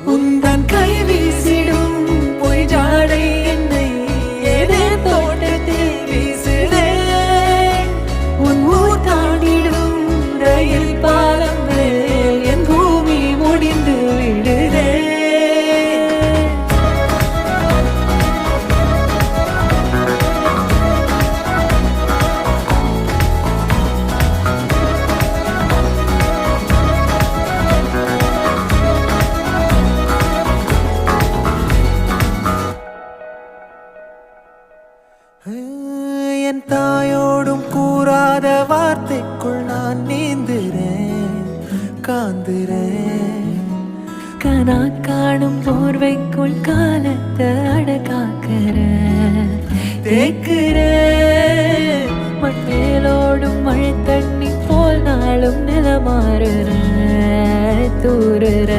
உந்தன் கை வீசிடும் பொய் ஜாடை என்னை ஏதே தோட்டத்தில் வீசுதே உன் ஊர் தாண்டிடும் ரயில் பாலம் மேல் என் பூமி முடிந்து விடுதே என் தாயோடும் கூறாத வார்த்தைக்குள் நான் நீந்துறேன் காந்துறேன் கனா காணும் போர்வைக்குள் காலத்தை அடக்காக்கிற தேக்குறேன் மண்ணேலோடும் மழை தண்ணி போல் நாளும் நிலமாறுற தூறுற